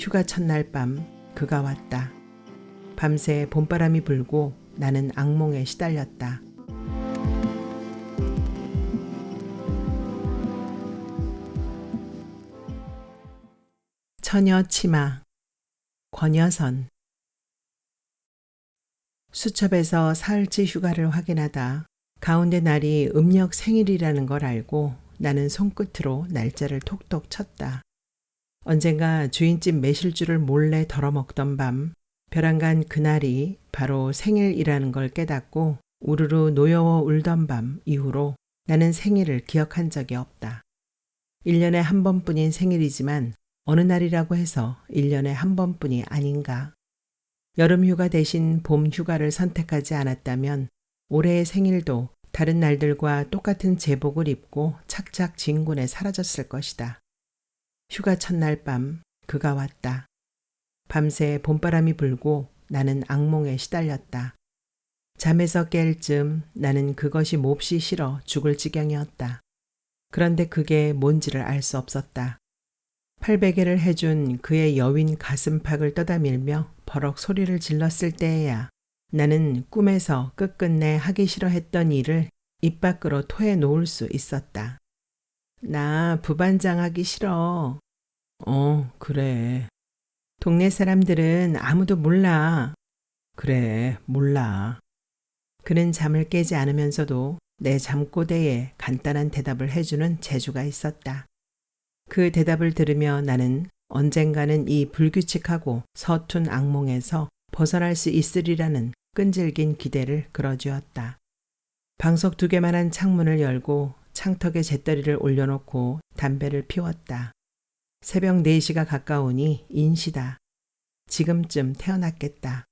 휴가 첫날 밤 그가 왔다. 밤새 봄바람이 불고 나는 악몽에 시달렸다. 처녀 치마 권여선. 수첩에서 사흘치 휴가를 확인하다 가운데 날이 음력 생일이라는 걸 알고 나는 손끝으로 날짜를 톡톡 쳤다. 언젠가 주인집 매실주를 몰래 덜어먹던 밤 벼랑간 그날이 바로 생일이라는 걸 깨닫고 우르르 노여워 울던 밤 이후로 나는 생일을 기억한 적이 없다. 1년에 한 번뿐인 생일이지만 어느 날이라고 해서 1년에 한 번뿐이 아닌가. 여름 휴가 대신 봄 휴가를 선택하지 않았다면 올해의 생일도 다른 날들과 똑같은 제복을 입고 착착 진군에 사라졌을 것이다. 휴가 첫날 밤 그가 왔다. 밤새 봄바람이 불고 나는 악몽에 시달렸다. 잠에서 깰 즈음 나는 그것이 몹시 싫어 죽을 지경이었다. 그런데 그게 뭔지를 알 수 없었다. 팔베개를 해준 그의 여윈 가슴팍을 떠다밀며 버럭 소리를 질렀을 때에야 나는 꿈에서 끝끝내 하기 싫어했던 일을 입 밖으로 토해놓을 수 있었다. 나 부반장 하기 싫어. 그래. 동네 사람들은 아무도 몰라. 그래, 몰라. 그는 잠을 깨지 않으면서도 내 잠꼬대에 간단한 대답을 해주는 재주가 있었다. 그 대답을 들으며 나는 언젠가는 이 불규칙하고 서툰 악몽에서 벗어날 수 있으리라는 끈질긴 기대를 끌어주었다. 방석 2개만한 창문을 열고 창턱에 재떨이를 올려놓고 담배를 피웠다. 새벽 4시가 가까우니 인시다. 지금쯤 태어났겠다.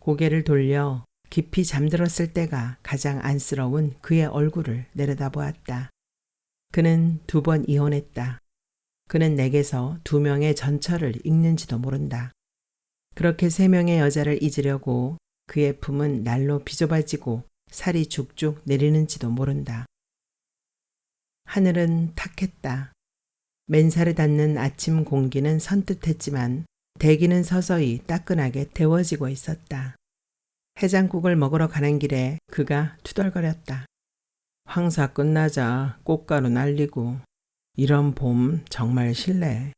고개를 돌려 깊이 잠들었을 때가 가장 안쓰러운 그의 얼굴을 내려다보았다. 그는 2번 이혼했다. 그는 내게서 2명의 전처를 읽는지도 모른다. 그렇게 3명의 여자를 잊으려고 그의 품은 날로 비좁아지고 살이 죽죽 내리는지도 모른다. 하늘은 탁했다. 맨살에 닿는 아침 공기는 선뜻했지만 대기는 서서히 따끈하게 데워지고 있었다. 해장국을 먹으러 가는 길에 그가 투덜거렸다. 황사 끝나자 꽃가루 날리고 이런 봄 정말 싫네.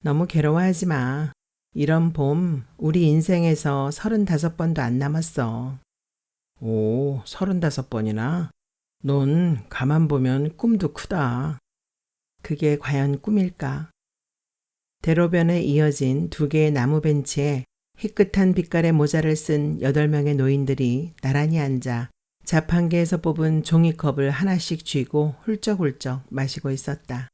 너무 괴로워하지 마. 이런 봄 우리 인생에서 35번도 안 남았어. 오, 35번이나? 넌 가만 보면 꿈도 크다. 그게 과연 꿈일까? 대로변에 이어진 2개의 나무 벤치에 희끗한 빛깔의 모자를 쓴 8명의 노인들이 나란히 앉아 자판기에서 뽑은 종이컵을 하나씩 쥐고 훌쩍훌쩍 마시고 있었다.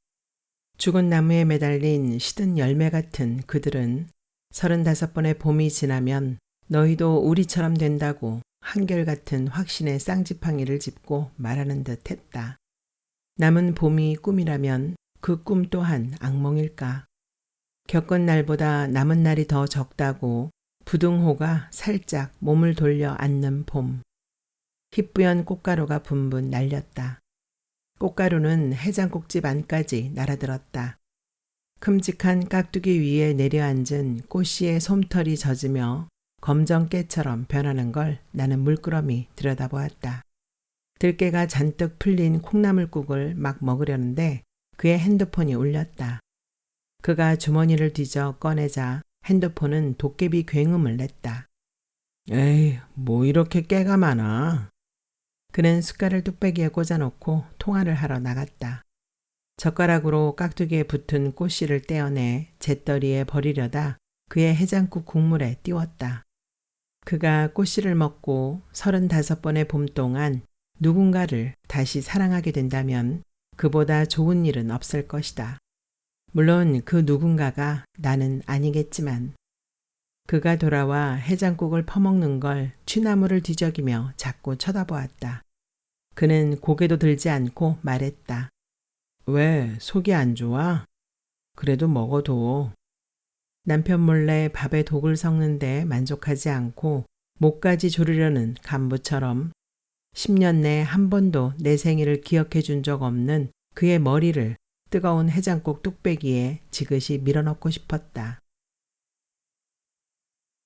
죽은 나무에 매달린 시든 열매 같은 그들은 35번의 봄이 지나면 너희도 우리처럼 된다고 한결같은 확신의 쌍지팡이를 짚고 말하는 듯 했다. 남은 봄이 꿈이라면 그 꿈 또한 악몽일까? 겪은 날보다 남은 날이 더 적다고 부등호가 살짝 몸을 돌려 앉는 봄. 희뿌연 꽃가루가 분분 날렸다. 꽃가루는 해장국집 안까지 날아들었다. 큼직한 깍두기 위에 내려앉은 꽃씨의 솜털이 젖으며 검정깨처럼 변하는 걸 나는 물끄러미 들여다보았다. 들깨가 잔뜩 풀린 콩나물국을 막 먹으려는데 그의 핸드폰이 울렸다. 그가 주머니를 뒤져 꺼내자 핸드폰은 도깨비 굉음을 냈다. 에이, 뭐 이렇게 깨가 많아. 그는 숟갈을 뚝배기에 꽂아놓고 통화를 하러 나갔다. 젓가락으로 깍두기에 붙은 꽃씨를 떼어내 잿더리에 버리려다 그의 해장국 국물에 띄웠다. 그가 꽃씨를 먹고 35번의 봄 동안 누군가를 다시 사랑하게 된다면 그보다 좋은 일은 없을 것이다. 물론 그 누군가가 나는 아니겠지만. 그가 돌아와 해장국을 퍼먹는 걸 취나무를 뒤적이며 자꾸 쳐다보았다. 그는 고개도 들지 않고 말했다. 왜, 속이 안 좋아? 그래도 먹어도. 남편 몰래 밥에 독을 섞는데 만족하지 않고 목까지 조르려는 간부처럼 10년 내 한 번도 내 생일을 기억해 준 적 없는 그의 머리를 뜨거운 해장국 뚝배기에 지그시 밀어넣고 싶었다.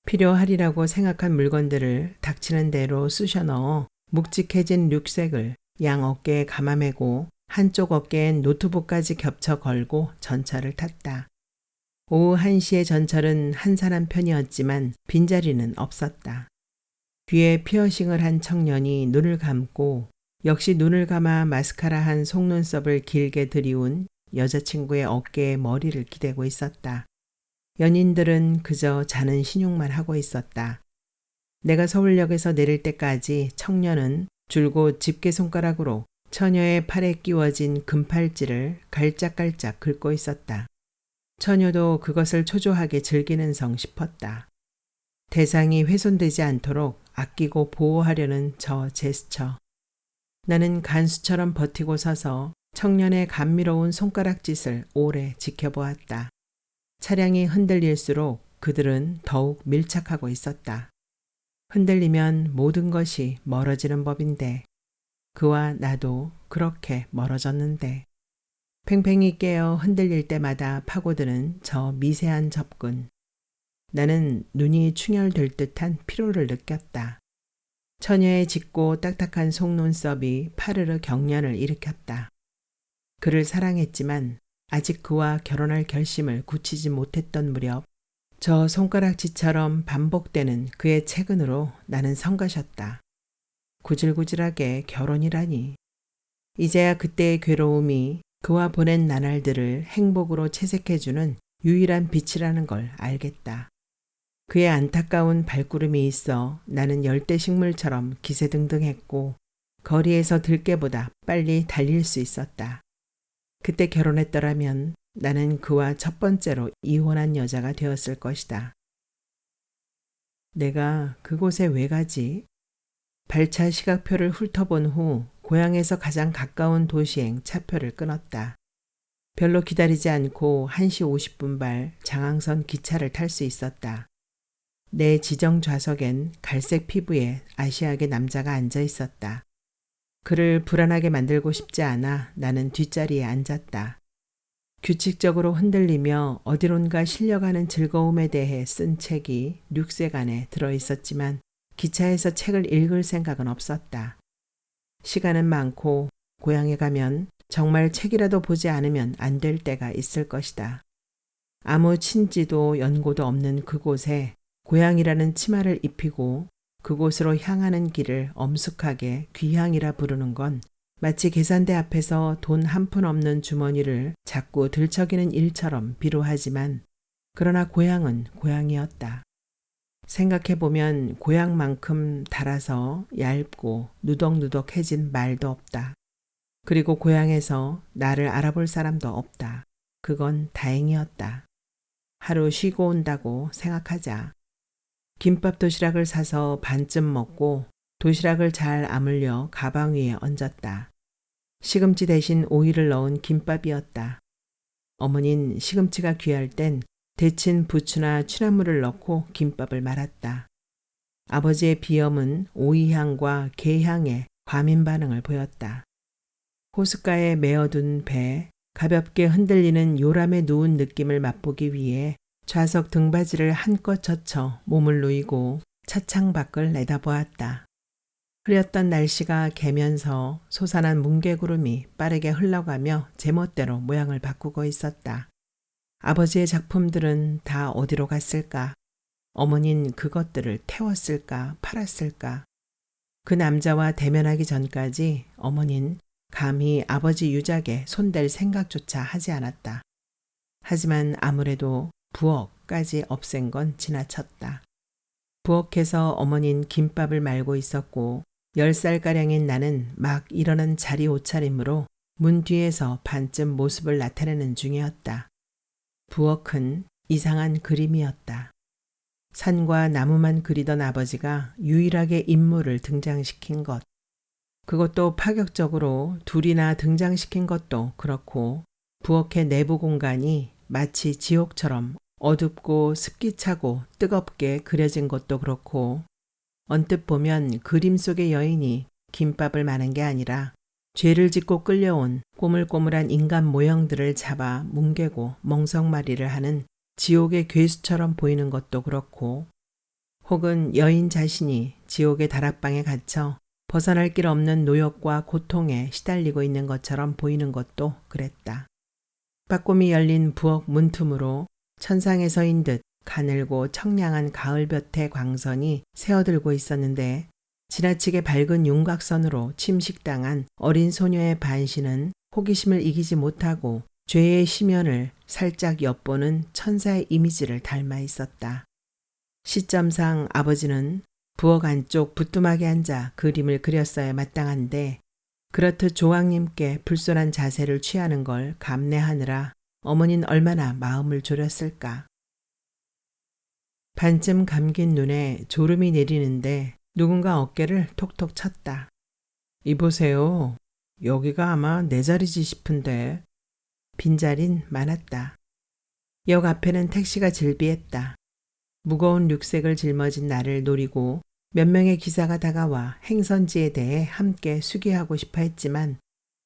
필요하리라고 생각한 물건들을 닥치는 대로 쑤셔 넣어 묵직해진 륙색을 양 어깨에 감아매고 한쪽 어깨엔 노트북까지 겹쳐 걸고 전철을 탔다. 오후 1시의 전철은 한산한 편이었지만 빈자리는 없었다. 귀에 피어싱을 한 청년이 눈을 감고 역시 눈을 감아 마스카라 한 속눈썹을 길게 들이운 여자친구의 어깨에 머리를 기대고 있었다. 연인들은 그저 자는 신용만 하고 있었다. 내가 서울역에서 내릴 때까지 청년은 줄곧 집게손가락으로 처녀의 팔에 끼워진 금팔찌를 갈짝갈짝 긁고 있었다. 처녀도 그것을 초조하게 즐기는 성 싶었다. 대상이 훼손되지 않도록 아끼고 보호하려는 저 제스처. 나는 간수처럼 버티고 서서 청년의 감미로운 손가락짓을 오래 지켜보았다. 차량이 흔들릴수록 그들은 더욱 밀착하고 있었다. 흔들리면 모든 것이 멀어지는 법인데 그와 나도 그렇게 멀어졌는데 팽팽히 깨어 흔들릴 때마다 파고드는 저 미세한 접근. 나는 눈이 충혈될 듯한 피로를 느꼈다. 처녀의 짙고 딱딱한 속눈썹이 파르르 경련을 일으켰다. 그를 사랑했지만 아직 그와 결혼할 결심을 굳히지 못했던 무렵 저 손가락질처럼 반복되는 그의 채근으로 나는 성가셨다. 구질구질하게 결혼이라니. 이제야 그때의 괴로움이 그와 보낸 나날들을 행복으로 채색해주는 유일한 빛이라는 걸 알겠다. 그의 안타까운 발구름이 있어 나는 열대식물처럼 기세등등했고 거리에서 들깨보다 빨리 달릴 수 있었다. 그때 결혼했더라면 나는 그와 첫 번째로 이혼한 여자가 되었을 것이다. 내가 그곳에 왜 가지? 발차 시각표를 훑어본 후 고향에서 가장 가까운 도시행 차표를 끊었다. 별로 기다리지 않고 1시 50분 발 장항선 기차를 탈 수 있었다. 내 지정 좌석엔 갈색 피부의 아시아계 남자가 앉아 있었다. 그를 불안하게 만들고 싶지 않아 나는 뒷자리에 앉았다. 규칙적으로 흔들리며 어디론가 실려가는 즐거움에 대해 쓴 책이 륙색 안에 들어있었지만 기차에서 책을 읽을 생각은 없었다. 시간은 많고 고향에 가면 정말 책이라도 보지 않으면 안 될 때가 있을 것이다. 아무 친지도 연고도 없는 그곳에 고향이라는 치마를 입히고 그곳으로 향하는 길을 엄숙하게 귀향이라 부르는 건 마치 계산대 앞에서 돈 한 푼 없는 주머니를 자꾸 들척이는 일처럼 비루하지만 그러나 고향은 고향이었다. 생각해보면 고향만큼 달아서 얇고 누덕누덕해진 말도 없다. 그리고 고향에서 나를 알아볼 사람도 없다. 그건 다행이었다. 하루 쉬고 온다고 생각하자. 김밥 도시락을 사서 반쯤 먹고 도시락을 잘 아물려 가방 위에 얹었다. 시금치 대신 오이를 넣은 김밥이었다. 어머닌 시금치가 귀할 땐 데친 부추나 취나물을 넣고 김밥을 말았다. 아버지의 비염은 오이향과 게향에 과민 반응을 보였다. 호숫가에 메어둔 배, 가볍게 흔들리는 요람에 누운 느낌을 맛보기 위해 좌석 등받이를 한껏 젖혀 몸을 누이고 차창 밖을 내다보았다. 흐렸던 날씨가 개면서 솟아난 뭉게구름이 빠르게 흘러가며 제멋대로 모양을 바꾸고 있었다. 아버지의 작품들은 다 어디로 갔을까? 어머닌 그것들을 태웠을까? 팔았을까? 그 남자와 대면하기 전까지 어머닌 감히 아버지 유작에 손댈 생각조차 하지 않았다. 하지만 아무래도 부엌까지 없앤 건 지나쳤다. 부엌에서 어머닌 김밥을 말고 있었고 10살가량인 나는 막 일어난 자리 옷차림으로 문 뒤에서 반쯤 모습을 나타내는 중이었다. 부엌은 이상한 그림이었다. 산과 나무만 그리던 아버지가 유일하게 인물을 등장시킨 것. 그것도 파격적으로 둘이나 등장시킨 것도 그렇고 부엌의 내부 공간이 마치 지옥처럼 어둡고 습기차고 뜨겁게 그려진 것도 그렇고 언뜻 보면 그림 속의 여인이 김밥을 마는 게 아니라 죄를 짓고 끌려온 꼬물꼬물한 인간 모형들을 잡아 뭉개고 멍석마리를 하는 지옥의 괴수처럼 보이는 것도 그렇고 혹은 여인 자신이 지옥의 다락방에 갇혀 벗어날 길 없는 노역과 고통에 시달리고 있는 것처럼 보이는 것도 그랬다. 빠꼼히 열린 부엌 문틈으로 천상에서인 듯 가늘고 청량한 가을볕의 광선이 새어들고 있었는데 지나치게 밝은 윤곽선으로 침식당한 어린 소녀의 반신은 호기심을 이기지 못하고 죄의 심연을 살짝 엿보는 천사의 이미지를 닮아 있었다. 시점상 아버지는 부엌 안쪽 부뚜막에 앉아 그림을 그렸어야 마땅한데 그렇듯 조왕님께 불손한 자세를 취하는 걸 감내하느라 어머니는 얼마나 마음을 졸였을까. 반쯤 감긴 눈에 졸음이 내리는데 누군가 어깨를 톡톡 쳤다. 이보세요. 여기가 아마 내 자리지 싶은데. 빈자린 많았다. 역 앞에는 택시가 질비했다. 무거운 륙색을 짊어진 나를 노리고 몇 명의 기사가 다가와 행선지에 대해 함께 수기하고 싶어 했지만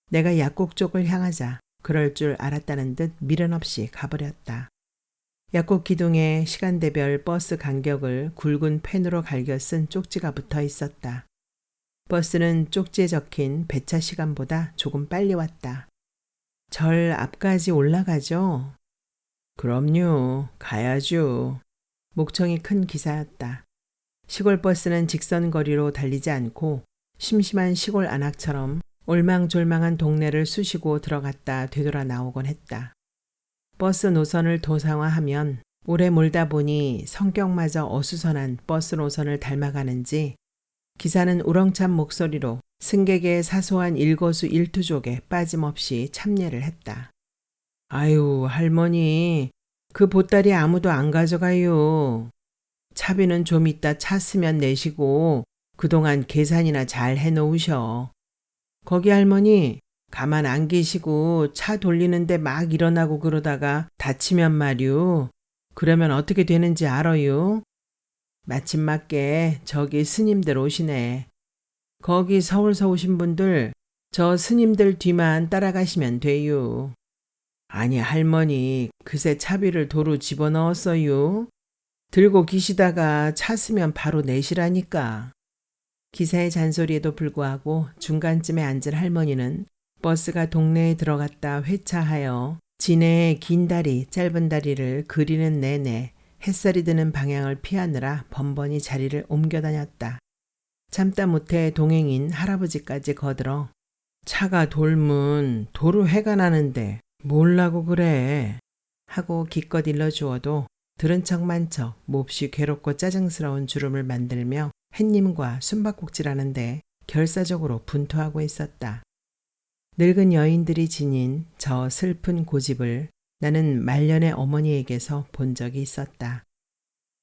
내가 약국 쪽을 향하자 그럴 줄 알았다는 듯 미련 없이 가버렸다. 약국 기둥에 시간대별 버스 간격을 굵은 펜으로 갈겨 쓴 쪽지가 붙어 있었다. 버스는 쪽지에 적힌 배차 시간보다 조금 빨리 왔다. 절 앞까지 올라가죠? 그럼요. 가야죠. 목청이 큰 기사였다. 시골 버스는 직선 거리로 달리지 않고 심심한 시골 안악처럼 올망졸망한 동네를 쑤시고 들어갔다 되돌아 나오곤 했다. 버스 노선을 도상화하면 오래 몰다 보니 성격마저 어수선한 버스 노선을 닮아가는지 기사는 우렁찬 목소리로 승객의 사소한 일거수일투족에 빠짐없이 참례를 했다. 아유, 할머니. 그 보따리 아무도 안 가져가요. 차비는 좀 이따 차 쓰면 내시고 그동안 계산이나 잘 해놓으셔. 거기 할머니 가만 안 계시고 차 돌리는데 막 일어나고 그러다가 다치면 말이오. 그러면 어떻게 되는지 알아요? 마침 맞게 저기 스님들 오시네. 거기 서울서 오신 분들 저 스님들 뒤만 따라가시면 돼요. 아니 할머니 그새 차비를 도로 집어넣었어요. 들고 기시다가 차 쓰면 바로 내시라니까. 기사의 잔소리에도 불구하고 중간쯤에 앉은 할머니는 버스가 동네에 들어갔다 회차하여 진해의 긴 다리 짧은 다리를 그리는 내내 햇살이 드는 방향을 피하느라 번번이 자리를 옮겨 다녔다. 참다 못해 동행인 할아버지까지 거들어 차가 돌면 도로 해가 나는데 뭘라고 그래 하고 기껏 일러주어도 들은 척만 척 몹시 괴롭고 짜증스러운 주름을 만들며 햇님과 숨바꼭질하는데 결사적으로 분투하고 있었다. 늙은 여인들이 지닌 저 슬픈 고집을 나는 말년의 어머니에게서 본 적이 있었다.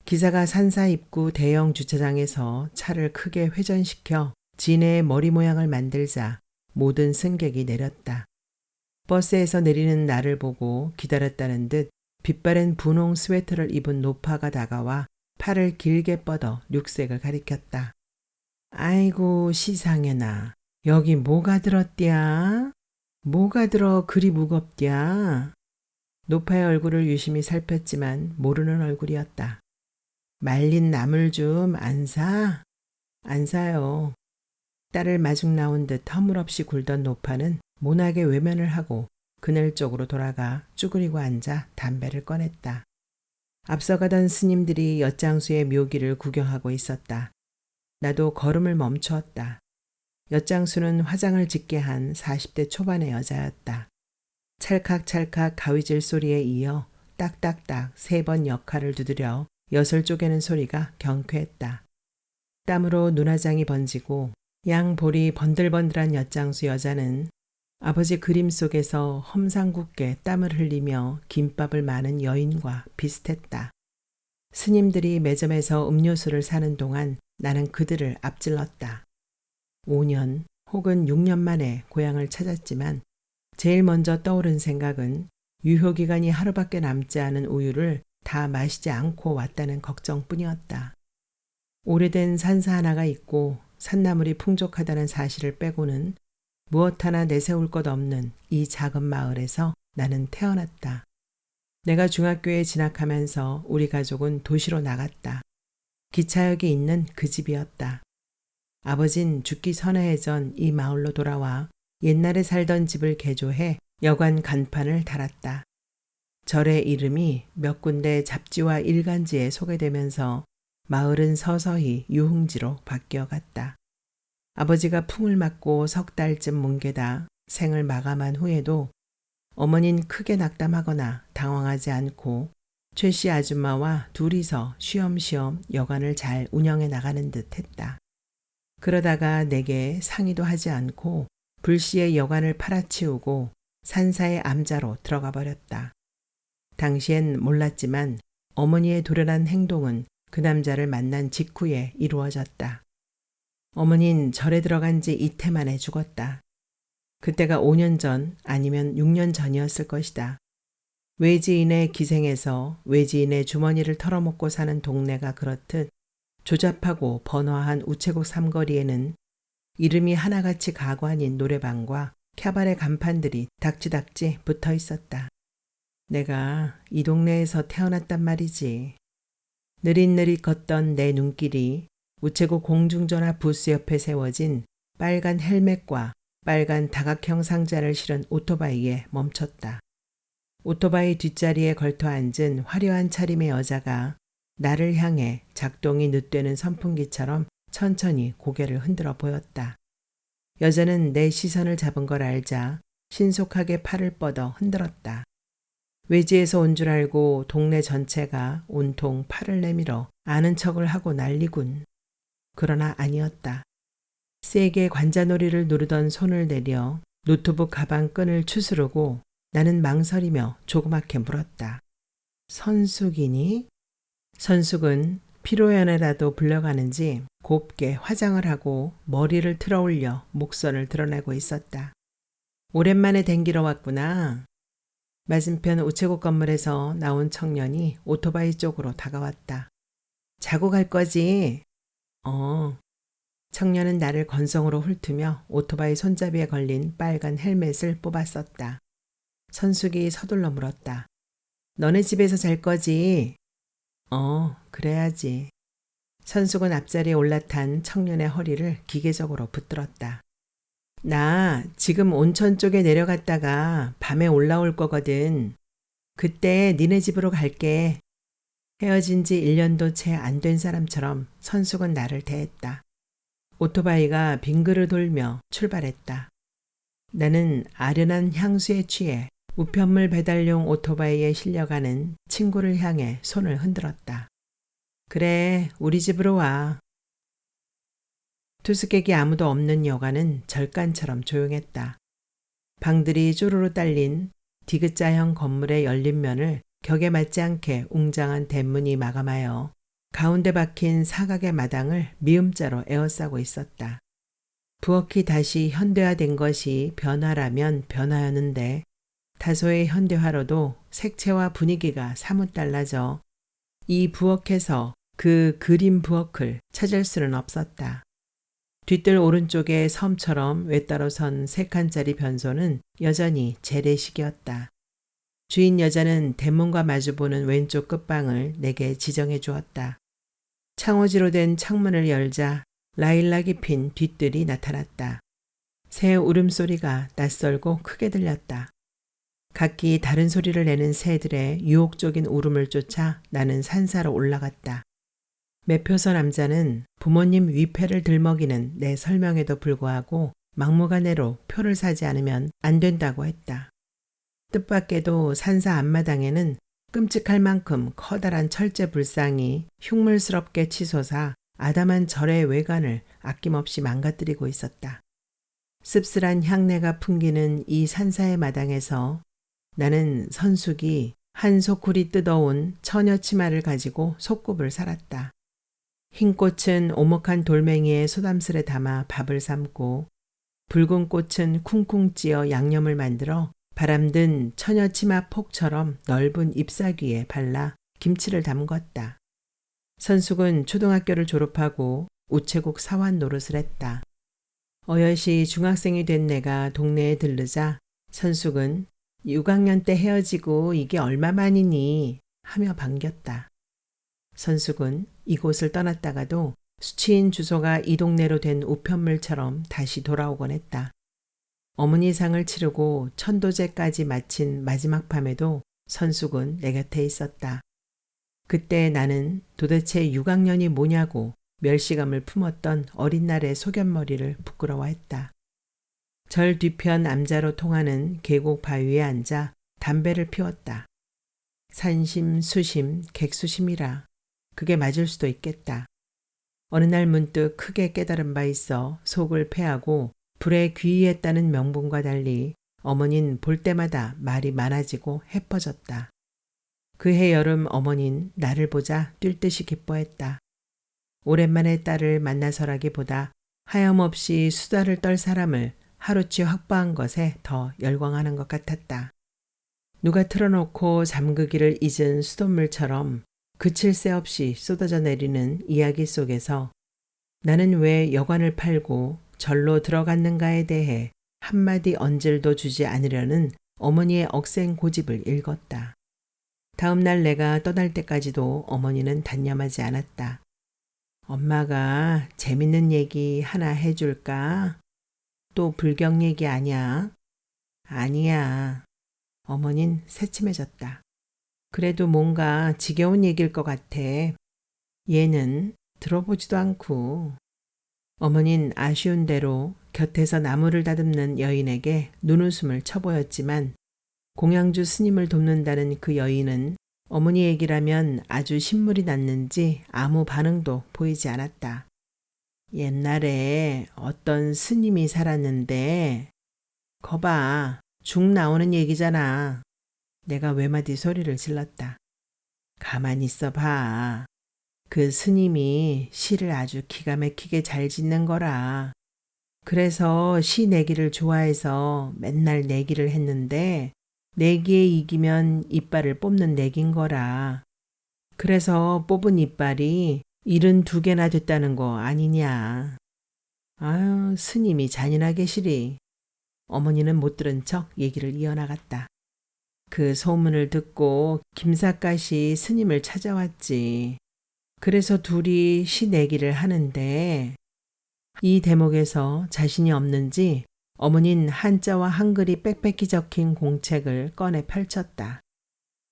기사가 산사 입구 대형 주차장에서 차를 크게 회전시켜 진해의 머리 모양을 만들자 모든 승객이 내렸다. 버스에서 내리는 나를 보고 기다렸다는 듯 빛바랜 분홍 스웨터를 입은 노파가 다가와 팔을 길게 뻗어 륙색을 가리켰다. 아이고 시상해나 여기 뭐가 들었디야? 뭐가 들어 그리 무겁디야? 노파의 얼굴을 유심히 살폈지만 모르는 얼굴이었다. 말린 나물 좀 안 사? 안 사요. 딸을 마중 나온 듯 허물없이 굴던 노파는 모나게 외면을 하고 그늘 쪽으로 돌아가 쭈그리고 앉아 담배를 꺼냈다. 앞서가던 스님들이 엿장수의 묘기를 구경하고 있었다. 나도 걸음을 멈추었다. 엿장수는 화장을 짙게 한 40대 초반의 여자였다. 찰칵찰칵 가위질 소리에 이어 딱딱딱 3번 역할을 두드려 엿을 쪼개는 소리가 경쾌했다. 땀으로 눈화장이 번지고 양볼이 번들번들한 엿장수 여자는 아버지 그림 속에서 험상궂게 땀을 흘리며 김밥을 마는 여인과 비슷했다. 스님들이 매점에서 음료수를 사는 동안 나는 그들을 앞질렀다. 5년 혹은 6년 만에 고향을 찾았지만 제일 먼저 떠오른 생각은 유효기간이 하루밖에 남지 않은 우유를 다 마시지 않고 왔다는 걱정뿐이었다. 오래된 산사 하나가 있고 산나물이 풍족하다는 사실을 빼고는 무엇 하나 내세울 것 없는 이 작은 마을에서 나는 태어났다. 내가 중학교에 진학하면서 우리 가족은 도시로 나갔다. 기차역이 있는 그 집이었다. 아버진 죽기 서너해 전 이 마을로 돌아와 옛날에 살던 집을 개조해 여관 간판을 달았다. 절의 이름이 몇 군데 잡지와 일간지에 소개되면서 마을은 서서히 유흥지로 바뀌어갔다. 아버지가 풍을 맞고 석 달쯤 뭉개다 생을 마감한 후에도 어머니는 크게 낙담하거나 당황하지 않고 최씨 아줌마와 둘이서 쉬엄쉬엄 여관을 잘 운영해 나가는 듯 했다. 그러다가 내게 상의도 하지 않고 불시에 여관을 팔아치우고 산사의 암자로 들어가 버렸다. 당시엔 몰랐지만 어머니의 도련한 행동은 그 남자를 만난 직후에 이루어졌다. 어머닌 절에 들어간 지 이태 만에 죽었다. 그때가 5년 전 아니면 6년 전이었을 것이다. 외지인의 기생에서 외지인의 주머니를 털어먹고 사는 동네가 그렇듯 조잡하고 번화한 우체국 삼거리에는 이름이 하나같이 가관인 노래방과 캬바레 간판들이 닥치닥치 붙어 있었다. 내가 이 동네에서 태어났단 말이지. 느릿느릿 걷던 내 눈길이 우체국 공중전화 부스 옆에 세워진 빨간 헬멧과 빨간 다각형 상자를 실은 오토바이에 멈췄다. 오토바이 뒷자리에 걸터 앉은 화려한 차림의 여자가 나를 향해 작동이 늦되는 선풍기처럼 천천히 고개를 흔들어 보였다. 여자는 내 시선을 잡은 걸 알자 신속하게 팔을 뻗어 흔들었다. 외지에서 온 줄 알고 동네 전체가 온통 팔을 내밀어 아는 척을 하고 난리군. 그러나 아니었다. 세게 관자놀이를 누르던 손을 내려 노트북 가방 끈을 추스르고 나는 망설이며 조그맣게 물었다. 선숙이니? 선숙은 피로연애라도 불려가는지 곱게 화장을 하고 머리를 틀어올려 목선을 드러내고 있었다. 오랜만에 댕기러 왔구나. 맞은편 우체국 건물에서 나온 청년이 오토바이 쪽으로 다가왔다. 자고 갈 거지? 청년은 나를 건성으로 훑으며 오토바이 손잡이에 걸린 빨간 헬멧을 뽑아 썼다. 선숙이 서둘러 물었다. 너네 집에서 잘 거지? 그래야지. 선숙은 앞자리에 올라탄 청년의 허리를 기계적으로 붙들었다. 나 지금 온천 쪽에 내려갔다가 밤에 올라올 거거든. 그때 니네 집으로 갈게. 헤어진 지 1년도 채 안 된 사람처럼 선숙은 나를 대했다. 오토바이가 빙그르 돌며 출발했다. 나는 아련한 향수에 취해 우편물 배달용 오토바이에 실려가는 친구를 향해 손을 흔들었다. 그래, 우리 집으로 와. 투숙객이 아무도 없는 여관은 절간처럼 조용했다. 방들이 쪼르르 딸린 디귿자형 건물의 열린 면을 격에 맞지 않게 웅장한 대문이 마감하여 가운데 박힌 사각의 마당을 미음자로 에워싸고 있었다. 부엌이 다시 현대화된 것이 변화라면 변화였는데 다소의 현대화로도 색채와 분위기가 사뭇 달라져 이 부엌에서 그 그림 부엌을 찾을 수는 없었다. 뒤뜰 오른쪽에 섬처럼 외따로 선 3칸짜리 변소는 여전히 재래식이었다. 주인 여자는 대문과 마주보는 왼쪽 끝방을 내게 지정해 주었다. 창호지로 된 창문을 열자 라일락이 핀 뒤뜰이 나타났다. 새 울음소리가 낯설고 크게 들렸다. 각기 다른 소리를 내는 새들의 유혹적인 울음을 쫓아 나는 산사로 올라갔다. 매표소 남자는 부모님 위패를 들먹이는 내 설명에도 불구하고 막무가내로 표를 사지 않으면 안 된다고 했다. 뜻밖에도 산사 앞마당에는 끔찍할 만큼 커다란 철제 불상이 흉물스럽게 치솟아 아담한 절의 외관을 아낌없이 망가뜨리고 있었다. 씁쓸한 향내가 풍기는 이 산사의 마당에서 나는 선숙이 한 소쿠리 뜯어온 처녀 치마를 가지고 소꿉을 살았다. 흰 꽃은 오목한 돌멩이에 소담스레 담아 밥을 삶고 붉은 꽃은 쿵쿵 찧어 양념을 만들어 바람든 처녀 치마 폭처럼 넓은 잎사귀에 발라 김치를 담궜다. 선숙은 초등학교를 졸업하고 우체국 사원 노릇을 했다. 어여시 중학생이 된 내가 동네에 들르자 선숙은 6학년 때 헤어지고 이게 얼마만이니 하며 반겼다. 선숙은 이곳을 떠났다가도 수치인 주소가 이 동네로 된 우편물처럼 다시 돌아오곤 했다. 어머니 상을 치르고 천도제까지 마친 마지막 밤에도 선숙은 내 곁에 있었다. 그때 나는 도대체 6학년이 뭐냐고 멸시감을 품었던 어린 날의 소견머리를 부끄러워했다. 절 뒤편 암자로 통하는 계곡 바위에 앉아 담배를 피웠다. 산심, 수심, 객수심이라. 그게 맞을 수도 있겠다. 어느 날 문득 크게 깨달은 바 있어 속을 패하고 불에 귀의했다는 명분과 달리 어머닌 볼 때마다 말이 많아지고 해퍼졌다. 그해 여름 어머닌 나를 보자 뛸 듯이 기뻐했다. 오랜만에 딸을 만나서라기보다 하염없이 수다를 떨 사람을 하루치 확보한 것에 더 열광하는 것 같았다. 누가 틀어놓고 잠그기를 잊은 수돗물처럼 그칠 새 없이 쏟아져 내리는 이야기 속에서 나는 왜 여관을 팔고 절로 들어갔는가에 대해 한마디 언질도 주지 않으려는 어머니의 억센 고집을 읽었다. 다음 날 내가 떠날 때까지도 어머니는 단념하지 않았다. 엄마가 재밌는 얘기 하나 해줄까? 또 불경 얘기 아니야? 아니야. 어머닌 새침해졌다. 그래도 뭔가 지겨운 얘기일 것 같아. 얘는 들어보지도 않고. 어머닌 아쉬운 대로 곁에서 나무를 다듬는 여인에게 눈웃음을 쳐보였지만 공양주 스님을 돕는다는 그 여인은 어머니 얘기라면 아주 신물이 났는지 아무 반응도 보이지 않았다. 옛날에 어떤 스님이 살았는데 거봐, 죽 나오는 얘기잖아. 내가 외마디 소리를 질렀다. 가만히 있어 봐. 그 스님이 시를 아주 기가 막히게 잘 짓는 거라. 그래서 시 내기를 좋아해서 맨날 내기를 했는데 내기에 이기면 이빨을 뽑는 내기인 거라. 그래서 뽑은 이빨이 72개나 됐다는 거 아니냐. 아유, 스님이 잔인하게 시리. 어머니는 못 들은 척 얘기를 이어나갔다. 그 소문을 듣고 김삿갓이 스님을 찾아왔지. 그래서 둘이 시 내기를 하는데 이 대목에서 자신이 없는지 어머닌 한자와 한글이 빽빽히 적힌 공책을 꺼내 펼쳤다.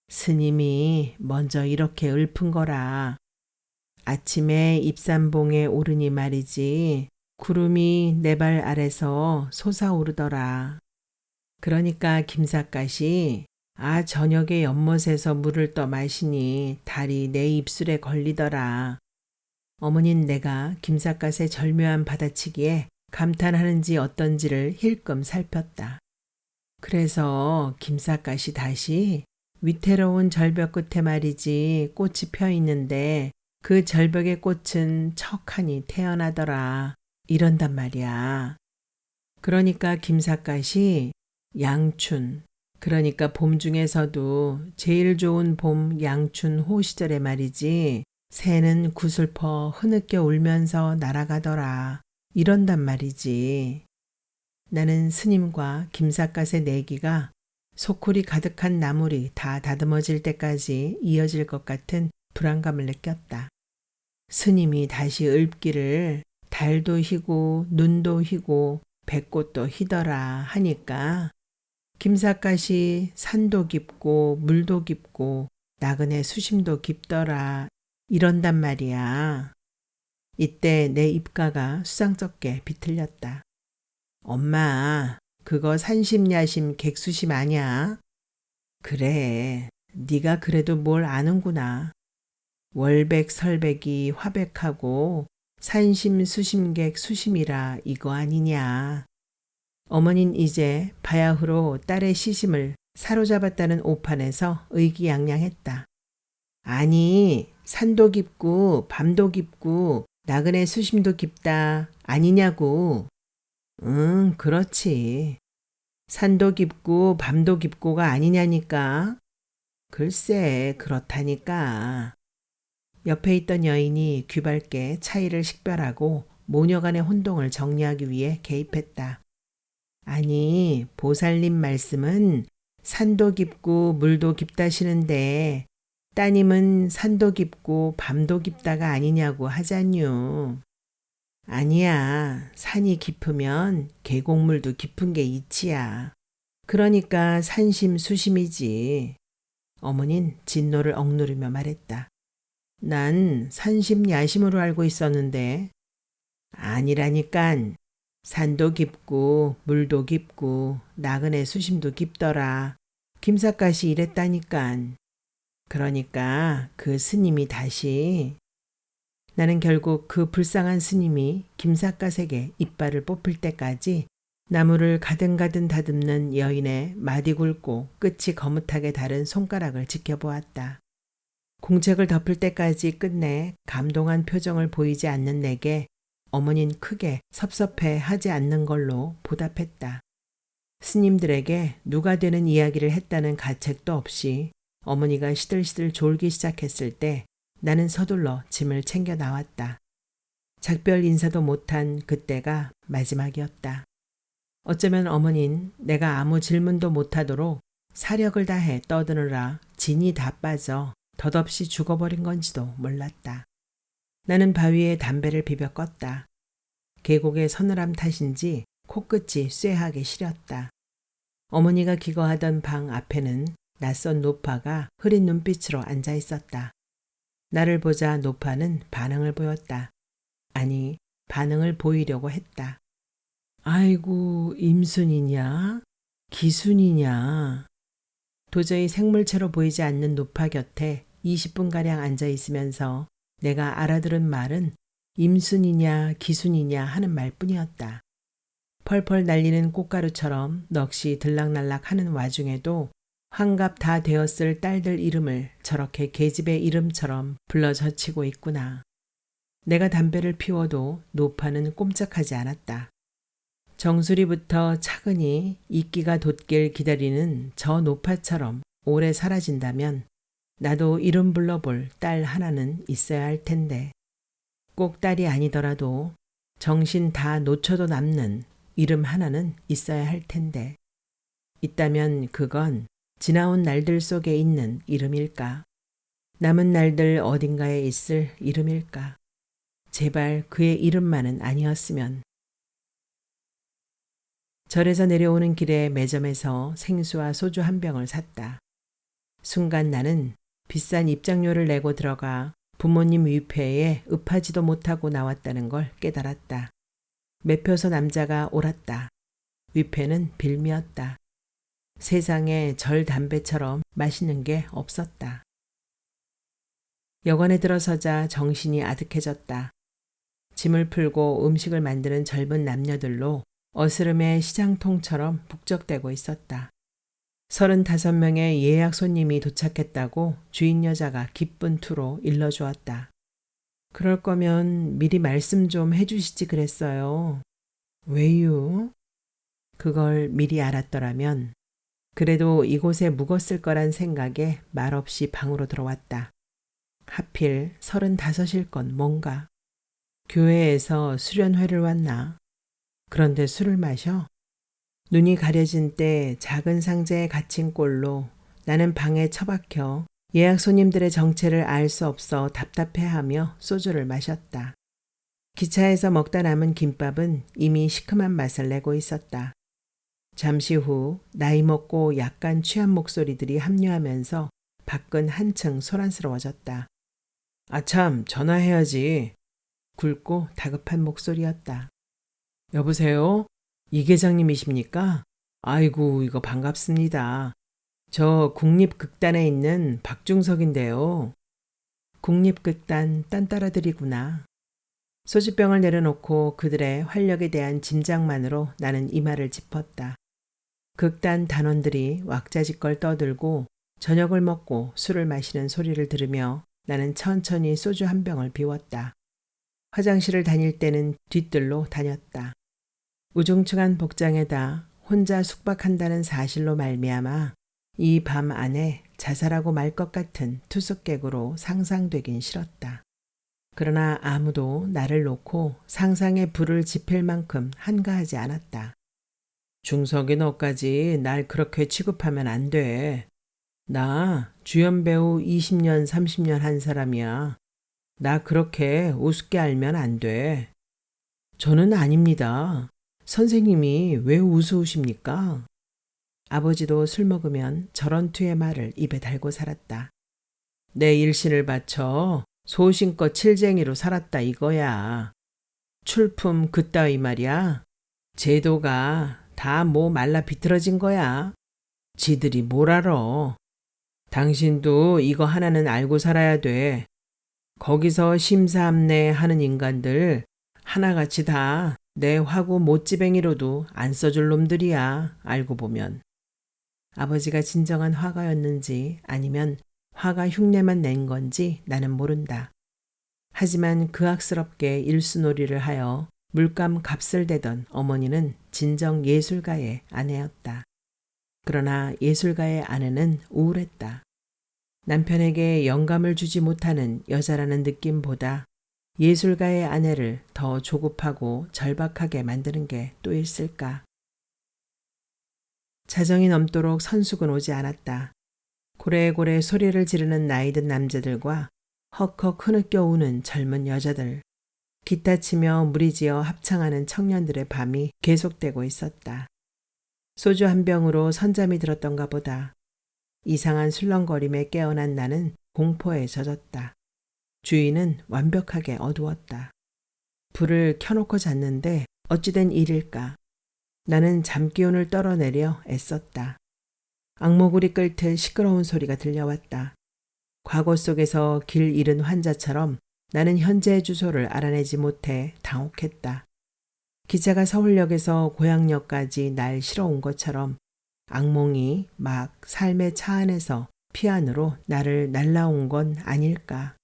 스님이 먼저 이렇게 읊은 거라. 아침에 입산봉에 오르니 말이지 구름이 내 발 아래서 솟아오르더라. 그러니까 김삿갓이 저녁에 연못에서 물을 떠 마시니 달이 내 입술에 걸리더라. 어머닌 내가 김삿갓의 절묘한 받아치기에 감탄하는지 어떤지를 힐끔 살폈다. 그래서 김삿갓이 다시 위태로운 절벽 끝에 말이지 꽃이 펴 있는데 그 절벽의 꽃은 척하니 태어나더라. 이런단 말이야. 그러니까 김삿갓이 양춘, 그러니까 봄 중에서도 제일 좋은 봄 양춘 호 시절에 말이지 새는 구슬퍼 흐느껴 울면서 날아가더라. 이런단 말이지. 나는 스님과 김삿갓의 내기가 소쿠리 가득한 나물이 다 다듬어질 때까지 이어질 것 같은 불안감을 느꼈다. 스님이 다시 읊기를 달도 희고 눈도 희고 백꽃도 희더라 하니까 김삿갓이 산도 깊고 물도 깊고 나그네 수심도 깊더라 이런단 말이야. 이때 내 입가가 수상쩍게 비틀렸다. 엄마, 그거 산심야심 객수심 아냐? 그래, 네가 그래도 뭘 아는구나. 월백 설백이 화백하고 산심 수심객 수심이라 이거 아니냐. 어머닌 이제 바야흐로 딸의 시심을 사로잡았다는 오판에서 의기양양했다. 아니, 산도 깊고 밤도 깊고 나그네 수심도 깊다 아니냐고. 응, 그렇지. 산도 깊고 밤도 깊고가 아니냐니까. 글쎄, 그렇다니까. 옆에 있던 여인이 귀밝게 차이를 식별하고 모녀 간의 혼동을 정리하기 위해 개입했다. 아니, 보살님 말씀은 산도 깊고 물도 깊다시는데 따님은 산도 깊고 밤도 깊다가 아니냐고 하잖요. 아니야. 산이 깊으면 계곡물도 깊은 게 이치야. 그러니까 산심수심이지. 어머닌 진노를 억누르며 말했다. 난 산심야심으로 알고 있었는데. 아니라니깐. 산도 깊고 물도 깊고 나그네 수심도 깊더라. 김삿갓이 이랬다니깐. 그러니까 그 스님이 다시. 나는 결국 그 불쌍한 스님이 김삿갓에게 이빨을 뽑힐 때까지 나무를 가든가든 다듬는 여인의 마디 굵고 끝이 거뭇하게 다른 손가락을 지켜보았다. 공책을 덮을 때까지 끝내 감동한 표정을 보이지 않는 내게 어머니는 크게 섭섭해 하지 않는 걸로 보답했다. 스님들에게 누가 되는 이야기를 했다는 가책도 없이 어머니가 시들시들 졸기 시작했을 때 나는 서둘러 짐을 챙겨 나왔다. 작별 인사도 못한 그때가 마지막이었다. 어쩌면 어머닌 내가 아무 질문도 못하도록 사력을 다해 떠드느라 진이 다 빠져 덧없이 죽어버린 건지도 몰랐다. 나는 바위에 담배를 비벼 껐다. 계곡의 서늘함 탓인지 코끝이 쇠하게 시렸다. 어머니가 기거하던 방 앞에는 낯선 노파가 흐린 눈빛으로 앉아 있었다. 나를 보자 노파는 반응을 보였다. 아니, 반응을 보이려고 했다. 아이고, 임순이냐? 기순이냐? 도저히 생물체로 보이지 않는 노파 곁에 20분가량 앉아 있으면서 내가 알아들은 말은 임순이냐 기순이냐 하는 말뿐이었다. 펄펄 날리는 꽃가루처럼 넋이 들락날락 하는 와중에도 환갑 다 되었을 딸들 이름을 저렇게 계집의 이름처럼 불러 젖히고 있구나. 내가 담배를 피워도 노파는 꼼짝하지 않았다. 정수리부터 차근히 이끼가 돋길 기다리는 저 노파처럼 오래 사라진다면 나도 이름 불러볼 딸 하나는 있어야 할 텐데 꼭 딸이 아니더라도 정신 다 놓쳐도 남는 이름 하나는 있어야 할 텐데 있다면 그건 지나온 날들 속에 있는 이름일까? 남은 날들 어딘가에 있을 이름일까? 제발 그의 이름만은 아니었으면. 절에서 내려오는 길에 매점에서 생수와 소주 한 병을 샀다. 순간 나는 비싼 입장료를 내고 들어가 부모님 위패에 읍하지도 못하고 나왔다는 걸 깨달았다. 매표소 남자가 옳았다. 위패는 빌미였다. 세상에 절 담배처럼 맛있는 게 없었다. 여관에 들어서자 정신이 아득해졌다. 짐을 풀고 음식을 만드는 젊은 남녀들로 어스름의 시장통처럼 북적대고 있었다. 35명의 예약 손님이 도착했다고 주인 여자가 기쁜 투로 일러주었다. 그럴 거면 미리 말씀 좀 해주시지 그랬어요. 왜요? 그걸 미리 알았더라면 그래도 이곳에 묵었을 거란 생각에 말없이 방으로 들어왔다. 하필 35일 건 뭔가. 교회에서 수련회를 왔나? 그런데 술을 마셔? 눈이 가려진 때 작은 상자에 갇힌 꼴로 나는 방에 처박혀 예약 손님들의 정체를 알 수 없어 답답해하며 소주를 마셨다. 기차에서 먹다 남은 김밥은 이미 시큼한 맛을 내고 있었다. 잠시 후 나이 먹고 약간 취한 목소리들이 합류하면서 밖은 한층 소란스러워졌다. 아참, 전화해야지. 굵고 다급한 목소리였다. 여보세요? 이 계장님이십니까? 아이고, 이거 반갑습니다. 저 국립극단에 있는 박중석인데요. 국립극단 딴따라들이구나. 소주병을 내려놓고 그들의 활력에 대한 짐작만으로 나는 이마를 짚었다. 극단 단원들이 왁자지껄 떠들고 저녁을 먹고 술을 마시는 소리를 들으며 나는 천천히 소주 한 병을 비웠다. 화장실을 다닐 때는 뒤뜰로 다녔다. 우중충한 복장에다 혼자 숙박한다는 사실로 말미암아 이 밤 안에 자살하고 말 것 같은 투숙객으로 상상되긴 싫었다. 그러나 아무도 나를 놓고 상상의 불을 지필 만큼 한가하지 않았다. 중석이 너까지 날 그렇게 취급하면 안 돼. 나 주연 배우 20년, 30년 한 사람이야. 나 그렇게 우습게 알면 안 돼. 저는 아닙니다. 선생님이 왜 우스우십니까? 아버지도 술 먹으면 저런 투의 말을 입에 달고 살았다. 내 일신을 바쳐 소신껏 칠쟁이로 살았다 이거야. 출품 그따위 말이야. 제도가 다 뭐 말라 비틀어진 거야. 지들이 뭘 알아. 당신도 이거 하나는 알고 살아야 돼. 거기서 심사합내 하는 인간들 하나같이 다 내 화구 못지뱅이로도 안 써줄 놈들이야. 알고 보면. 아버지가 진정한 화가였는지 아니면 화가 흉내만 낸 건지 나는 모른다. 하지만 그악스럽게 일수놀이를 하여 물감 값을 대던 어머니는 진정 예술가의 아내였다. 그러나 예술가의 아내는 우울했다. 남편에게 영감을 주지 못하는 여자라는 느낌보다 예술가의 아내를 더 조급하고 절박하게 만드는 게 또 있을까? 자정이 넘도록 선숙은 오지 않았다. 고래고래 소리를 지르는 나이든 남자들과 헉헉 흐느껴 우는 젊은 여자들, 기타 치며 무리지어 합창하는 청년들의 밤이 계속되고 있었다. 소주 한 병으로 선잠이 들었던가 보다. 이상한 술렁거림에 깨어난 나는 공포에 젖었다. 주위는 완벽하게 어두웠다. 불을 켜놓고 잤는데 어찌된 일일까? 나는 잠기운을 떨어내려 애썼다. 악모구리 끓듯 시끄러운 소리가 들려왔다. 과거 속에서 길 잃은 환자처럼 나는 현재의 주소를 알아내지 못해 당혹했다. 기차가 서울역에서 고향역까지 날 실어온 것처럼 악몽이 막 삶의 차 안에서 피안으로 나를 날라온 건 아닐까.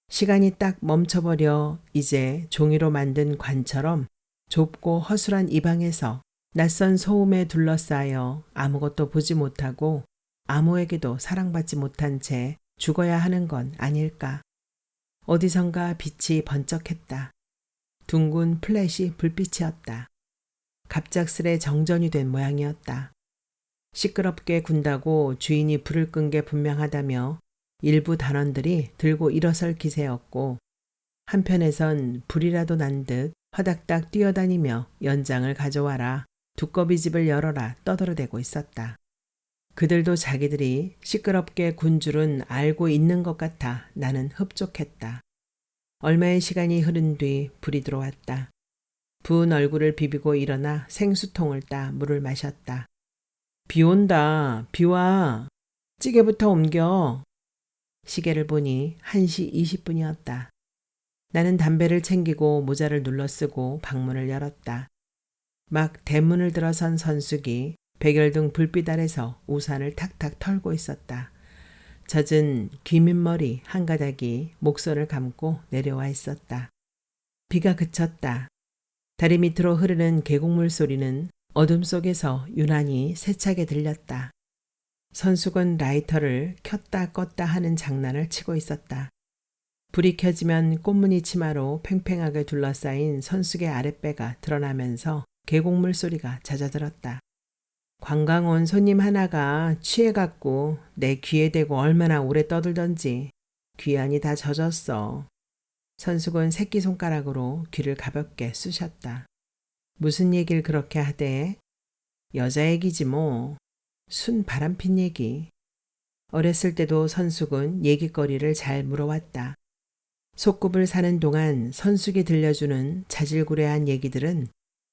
시간이 딱 멈춰버려 이제 종이로 만든 관처럼 좁고 허술한 이 방에서 낯선 소음에 둘러싸여 아무것도 보지 못하고 아무에게도 사랑받지 못한 채 죽어야 하는 건 아닐까. 어디선가 빛이 번쩍했다. 둥근 플래시 불빛이었다. 갑작스레 정전이 된 모양이었다. 시끄럽게 군다고 주인이 불을 끈 게 분명하다며 일부 단원들이 들고 일어설 기세였고 한편에선 불이라도 난 듯 화닥닥 뛰어다니며 연장을 가져와라, 두꺼비 집을 열어라 떠들어대고 있었다. 그들도 자기들이 시끄럽게 군 줄은 알고 있는 것 같아 나는 흡족했다. 얼마의 시간이 흐른 뒤 불이 들어왔다. 부은 얼굴을 비비고 일어나 생수통을 따 물을 마셨다. 비 온다. 비와. 찌개부터 옮겨. 시계를 보니 1시 20분이었다. 나는 담배를 챙기고 모자를 눌러쓰고 방문을 열었다. 막 대문을 들어선 선숙이 백열등 불빛 아래서 우산을 탁탁 털고 있었다. 젖은 귀밑머리 한 가닥이 목소를 감고 내려와 있었다. 비가 그쳤다. 다리 밑으로 흐르는 계곡물 소리는 어둠 속에서 유난히 세차게 들렸다. 선숙은 라이터를 켰다 껐다 하는 장난을 치고 있었다. 불이 켜지면 꽃무늬 치마로 팽팽하게 둘러싸인 선숙의 아랫배가 드러나면서 계곡물 소리가 잦아들었다. 관광 온 손님 하나가 취해갖고 내 귀에 대고 얼마나 오래 떠들던지 귀안이 다 젖었어. 선숙은 새끼손가락으로 귀를 가볍게 쑤셨다. 무슨 얘기를 그렇게 하대? 여자 얘기지 뭐. 순 바람핀 얘기. 어렸을 때도 선숙은 얘기거리를 잘 물어왔다. 속굽을 사는 동안 선숙이 들려주는 자질구레한 얘기들은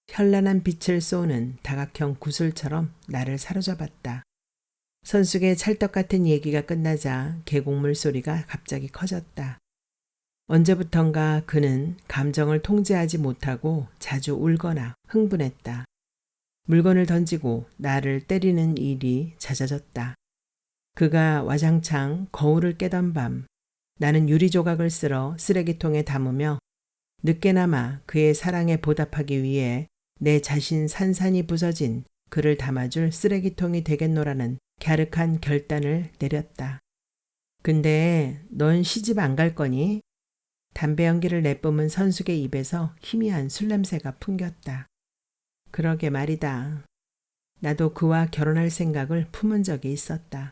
현란한 빛을 쏘는 다각형 구슬처럼 나를 사로잡았다. 선숙의 찰떡 같은 얘기가 끝나자 계곡물 소리가 갑자기 커졌다. 언제부턴가 그는 감정을 통제하지 못하고 자주 울거나 흥분했다. 물건을 던지고 나를 때리는 일이 잦아졌다. 그가 와장창 거울을 깨던 밤, 나는 유리 조각을 쓸어 쓰레기통에 담으며 늦게나마 그의 사랑에 보답하기 위해 내 자신 산산이 부서진 그를 담아줄 쓰레기통이 되겠노라는 갸륵한 결단을 내렸다. 근데 넌 시집 안 갈 거니? 담배 연기를 내뿜은 선숙의 입에서 희미한 술 냄새가 풍겼다. 그러게 말이다. 나도 그와 결혼할 생각을 품은 적이 있었다.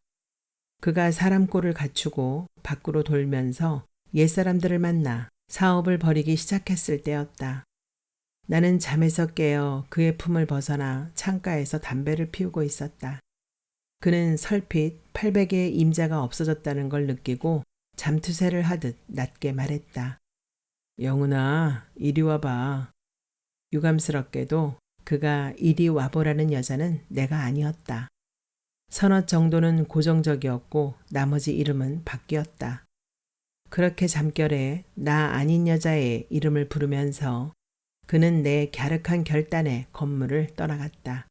그가 사람 꼴을 갖추고 밖으로 돌면서 옛사람들을 만나 사업을 벌이기 시작했을 때였다. 나는 잠에서 깨어 그의 품을 벗어나 창가에서 담배를 피우고 있었다. 그는 설핏 800의 임자가 없어졌다는 걸 느끼고 잠투세를 하듯 낮게 말했다. 영훈아, 이리 와봐. 유감스럽게도 그가 이리 와보라는 여자는 내가 아니었다. 서너 정도는 고정적이었고 나머지 이름은 바뀌었다. 그렇게 잠결에 나 아닌 여자의 이름을 부르면서 그는 내 갸륵한 결단에 건물을 떠나갔다.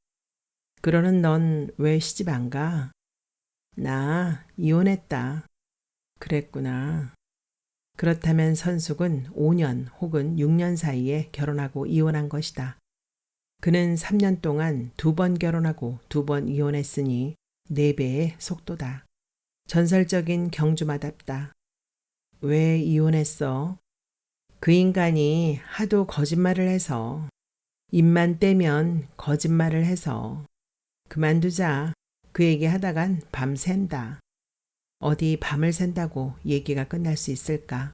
그러는 넌 왜 시집 안 가? 나 이혼했다. 그랬구나. 그렇다면 선숙은 5년 혹은 6년 사이에 결혼하고 이혼한 것이다. 그는 3년 동안 2번 결혼하고 2번 이혼했으니 4배의 속도다. 전설적인 경주마답다. 왜 이혼했어? 그 인간이 하도 거짓말을 해서, 입만 떼면 거짓말을 해서. 그만두자. 그 얘기 하다간 밤 샌다. 어디 밤을 샌다고 얘기가 끝날 수 있을까?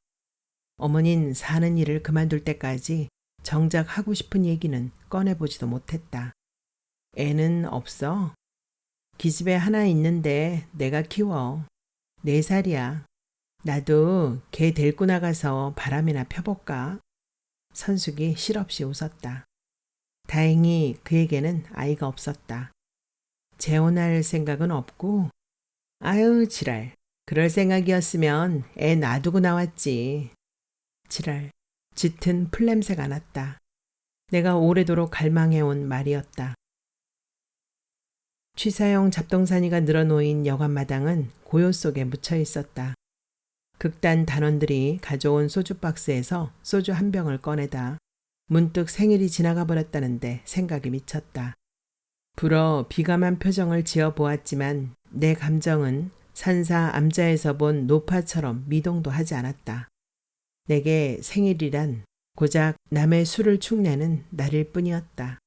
어머닌 사는 일을 그만둘 때까지 정작 하고 싶은 얘기는 꺼내보지도 못했다. 애는 없어? 기집애 하나 있는데 내가 키워. 4살이야. 나도 걔 데리고 나가서 바람이나 펴볼까? 선숙이 실없이 웃었다. 다행히 그에게는 아이가 없었다. 재혼할 생각은 없고? 아유, 지랄. 그럴 생각이었으면 애 놔두고 나왔지. 지랄. 짙은 풀냄새가 났다. 내가 오래도록 갈망해온 말이었다. 취사용 잡동사니가 늘어놓인 여관마당은 고요 속에 묻혀 있었다. 극단 단원들이 가져온 소주 박스에서 소주 한 병을 꺼내다 문득 생일이 지나가 버렸다는데 생각이 미쳤다. 불어 비감한 표정을 지어 보았지만 내 감정은 산사 암자에서 본 노파처럼 미동도 하지 않았다. 내게 생일이란 고작 남의 술을 축내는 날일 뿐이었다.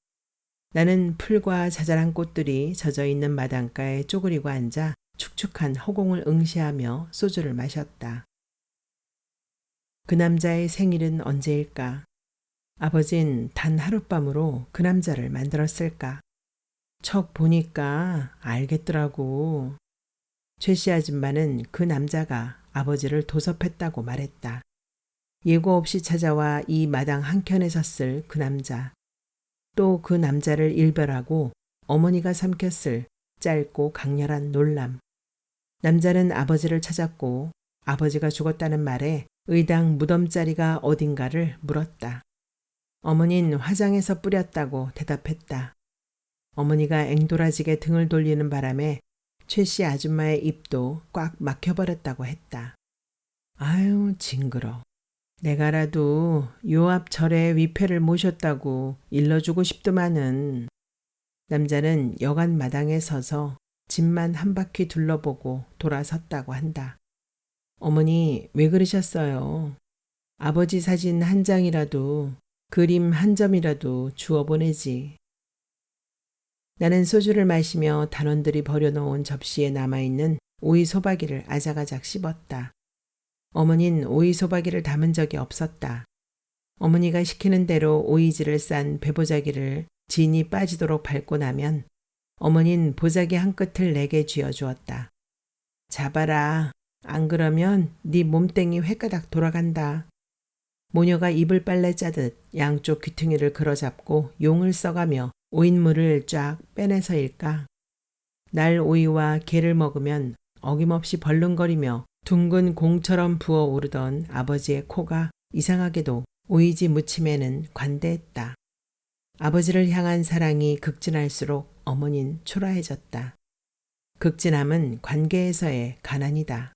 나는 풀과 자잘한 꽃들이 젖어 있는 마당가에 쪼그리고 앉아 축축한 허공을 응시하며 소주를 마셨다. 그 남자의 생일은 언제일까? 아버진 단 하룻밤으로 그 남자를 만들었을까? 척 보니까 알겠더라고. 최씨 아줌마는 그 남자가 아버지를 도섭했다고 말했다. 예고 없이 찾아와 이 마당 한켠에 섰을 그 남자. 또 그 남자를 일별하고 어머니가 삼켰을 짧고 강렬한 놀람. 남자는 아버지를 찾았고 아버지가 죽었다는 말에 의당 무덤자리가 어딘가를 물었다. 어머니는 화장해서 뿌렸다고 대답했다. 어머니가 앵돌아지게 등을 돌리는 바람에 최씨 아줌마의 입도 꽉 막혀버렸다고 했다. 아유, 징그러. 내가라도 요 앞 절에 위패를 모셨다고 일러주고 싶더만은. 남자는 여관 마당에 서서 집만 한 바퀴 둘러보고 돌아섰다고 한다. 어머니, 왜 그러셨어요? 아버지 사진 한 장이라도, 그림 한 점이라도 주워 보내지. 나는 소주를 마시며 단원들이 버려놓은 접시에 남아있는 오이 소박이를 아작아작 씹었다. 어머닌 오이 소박이를 담은 적이 없었다. 어머니가 시키는 대로 오이지를 싼 배보자기를 진이 빠지도록 밟고 나면 어머닌 보자기 한 끝을 내게 쥐어주었다. 잡아라. 안 그러면 네 몸땡이 횟가닥 돌아간다. 모녀가 이불 빨래 짜듯 양쪽 귀퉁이를 걸어잡고 용을 써가며 오인물을 쫙 빼내서일까. 날 오이와 게를 먹으면 어김없이 벌렁거리며 둥근 공처럼 부어오르던 아버지의 코가 이상하게도 오이지 무침에는 관대했다. 아버지를 향한 사랑이 극진할수록 어머닌 초라해졌다. 극진함은 관계에서의 가난이다.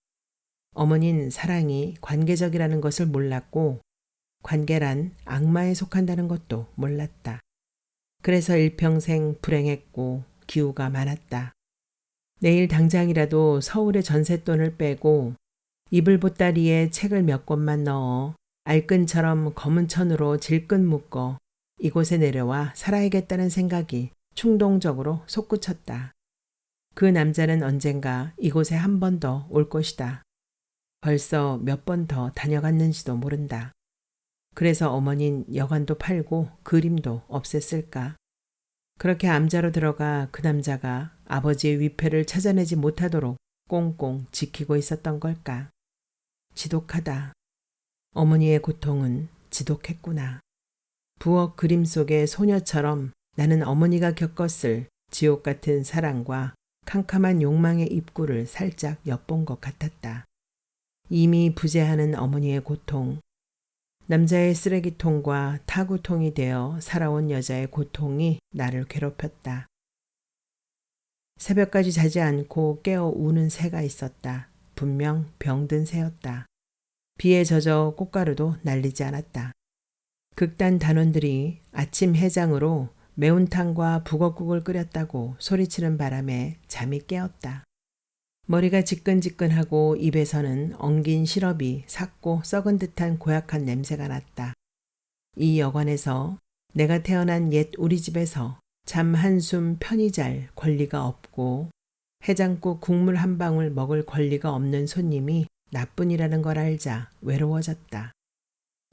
어머닌 사랑이 관계적이라는 것을 몰랐고 관계란 악마에 속한다는 것도 몰랐다. 그래서 일평생 불행했고 기우가 많았다. 내일 당장이라도 서울의 전셋돈을 빼고 이불 보따리에 책을 몇 권만 넣어 알끈처럼 검은 천으로 질끈 묶어 이곳에 내려와 살아야겠다는 생각이 충동적으로 솟구쳤다. 그 남자는 언젠가 이곳에 한 번 더 올 것이다. 벌써 몇 번 더 다녀갔는지도 모른다. 그래서 어머닌 여관도 팔고 그림도 없앴을까. 그렇게 암자로 들어가 그 남자가 아버지의 위패를 찾아내지 못하도록 꽁꽁 지키고 있었던 걸까. 지독하다. 어머니의 고통은 지독했구나. 부엌 그림 속의 소녀처럼 나는 어머니가 겪었을 지옥 같은 사랑과 캄캄한 욕망의 입구를 살짝 엿본 것 같았다. 이미 부재하는 어머니의 고통, 남자의 쓰레기통과 타구통이 되어 살아온 여자의 고통이 나를 괴롭혔다. 새벽까지 자지 않고 깨어 우는 새가 있었다. 분명 병든 새였다. 비에 젖어 꽃가루도 날리지 않았다. 극단 단원들이 아침 해장으로 매운탕과 북엇국을 끓였다고 소리치는 바람에 잠이 깨었다. 머리가 지끈지끈하고 입에서는 엉긴 시럽이 삭고 썩은 듯한 고약한 냄새가 났다. 이 여관에서 내가 태어난 옛 우리 집에서 잠 한숨 편히 잘 권리가 없고 해장국 국물 한 방울 먹을 권리가 없는 손님이 나뿐이라는 걸 알자 외로워졌다.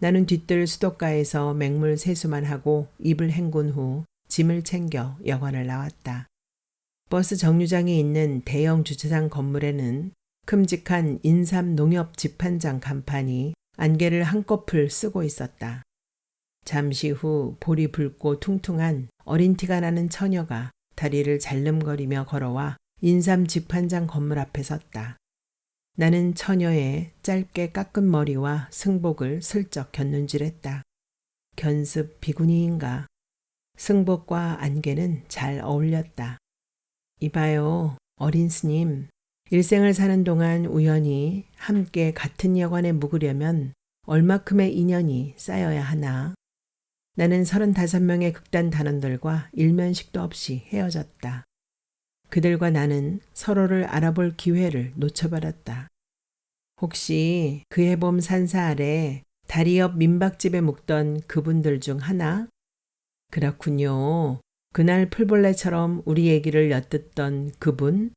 나는 뒤뜰 수도가에서 맹물 세수만 하고 입을 헹군 후 짐을 챙겨 여관을 나왔다. 버스 정류장이 있는 대형 주차장 건물에는 큼직한 인삼 농협 집판장 간판이 안개를 한꺼풀 쓰고 있었다. 잠시 후 볼이 붉고 퉁퉁한 어린 티가 나는 처녀가 다리를 잘름거리며 걸어와 인삼 집판장 건물 앞에 섰다. 나는 처녀의 짧게 깎은 머리와 승복을 슬쩍 곁눈질했다. 견습 비구니인가. 승복과 안개는 잘 어울렸다. 이봐요, 어린 스님. 일생을 사는 동안 우연히 함께 같은 여관에 묵으려면 얼마큼의 인연이 쌓여야 하나. 나는 35명의 극단 단원들과 일면식도 없이 헤어졌다. 그들과 나는 서로를 알아볼 기회를 놓쳐버렸다. 혹시 그 해봄 산사 아래 다리 옆 민박집에 묵던 그분들 중 하나? 그렇군요. 그날 풀벌레처럼 우리 얘기를 엿듣던 그분?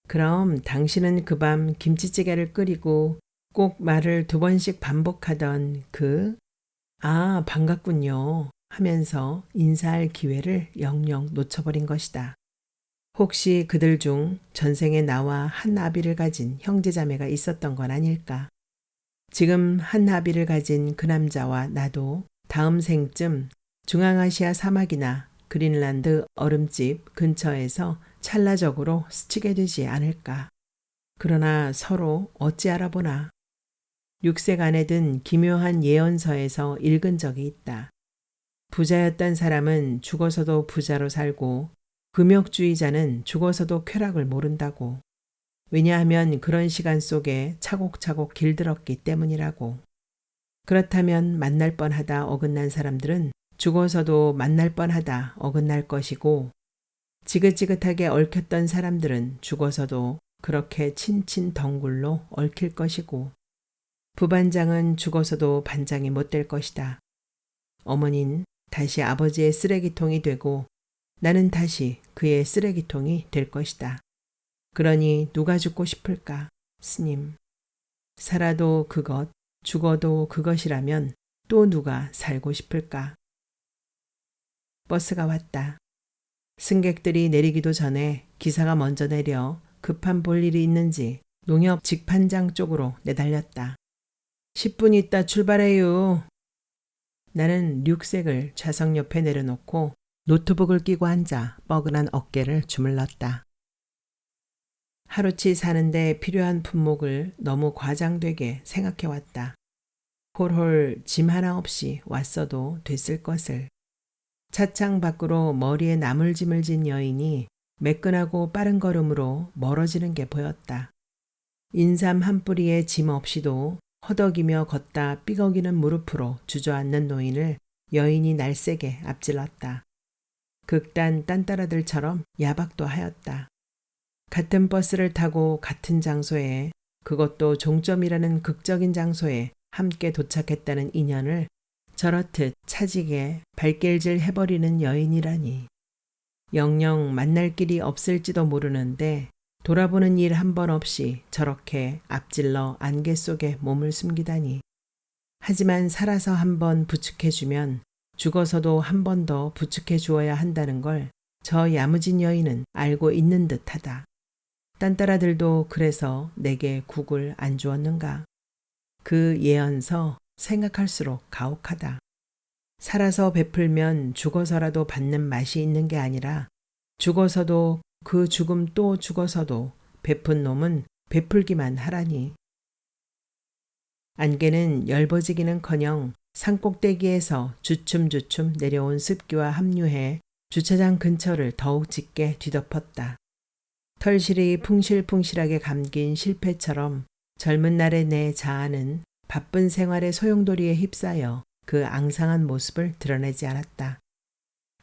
그럼 당신은 그 밤 김치찌개를 끓이고 꼭 말을 2번씩 반복하던 아, 반갑군요 하면서 인사할 기회를 영영 놓쳐버린 것이다. 혹시 그들 중 전생에 나와 한 아비를 가진 형제자매가 있었던 건 아닐까? 지금 한 아비를 가진 그 남자와 나도 다음 생쯤 중앙아시아 사막이나 그린란드 얼음집 근처에서 찰나적으로 스치게 되지 않을까. 그러나 서로 어찌 알아보나. 6색 안에 든 기묘한 예언서에서 읽은 적이 있다. 부자였던 사람은 죽어서도 부자로 살고 금욕주의자는 죽어서도 쾌락을 모른다고. 왜냐하면 그런 시간 속에 차곡차곡 길들었기 때문이라고. 그렇다면 만날 뻔하다 어긋난 사람들은 죽어서도 만날 뻔하다 어긋날 것이고 지긋지긋하게 얽혔던 사람들은 죽어서도 그렇게 친친 덩굴로 얽힐 것이고 부반장은 죽어서도 반장이 못 될 것이다. 어머닌 다시 아버지의 쓰레기통이 되고 나는 다시 그의 쓰레기통이 될 것이다. 그러니 누가 죽고 싶을까, 스님. 살아도 그것, 죽어도 그것이라면 또 누가 살고 싶을까. 버스가 왔다. 승객들이 내리기도 전에 기사가 먼저 내려 급한 볼 일이 있는지 농협 직판장 쪽으로 내달렸다. 10분 있다 출발해요. 나는 륙색을 좌석 옆에 내려놓고 노트북을 끼고 앉아 뻐근한 어깨를 주물렀다. 하루치 사는데 필요한 품목을 너무 과장되게 생각해왔다. 홀홀 짐 하나 없이 왔어도 됐을 것을. 차창 밖으로 머리에 나물짐을 진 여인이 매끈하고 빠른 걸음으로 멀어지는 게 보였다. 인삼 한 뿌리에 짐 없이도 허덕이며 걷다 삐걱이는 무릎으로 주저앉는 노인을 여인이 날쌔게 앞질렀다. 극단 딴따라들처럼 야박도 하였다. 같은 버스를 타고 같은 장소에, 그것도 종점이라는 극적인 장소에 함께 도착했다는 인연을 저렇듯 차지게 발길질 해버리는 여인이라니. 영영 만날 길이 없을지도 모르는데 돌아보는 일 한 번 없이 저렇게 앞질러 안개 속에 몸을 숨기다니. 하지만 살아서 한 번 부축해주면 죽어서도 한 번 더 부축해 주어야 한다는 걸 저 야무진 여인은 알고 있는 듯하다. 딴따라들도 그래서 내게 국을 안 주었는가. 그 예언서 생각할수록 가혹하다. 살아서 베풀면 죽어서라도 받는 맛이 있는 게 아니라 죽어서도 그 죽음 또 죽어서도 베푼 놈은 베풀기만 하라니. 안개는 엷어지기는커녕 산꼭대기에서 주춤주춤 내려온 습기와 합류해 주차장 근처를 더욱 짙게 뒤덮었다. 털실이 풍실풍실하게 감긴 실패처럼 젊은 날의 내 자아는 바쁜 생활의 소용돌이에 휩싸여 그 앙상한 모습을 드러내지 않았다.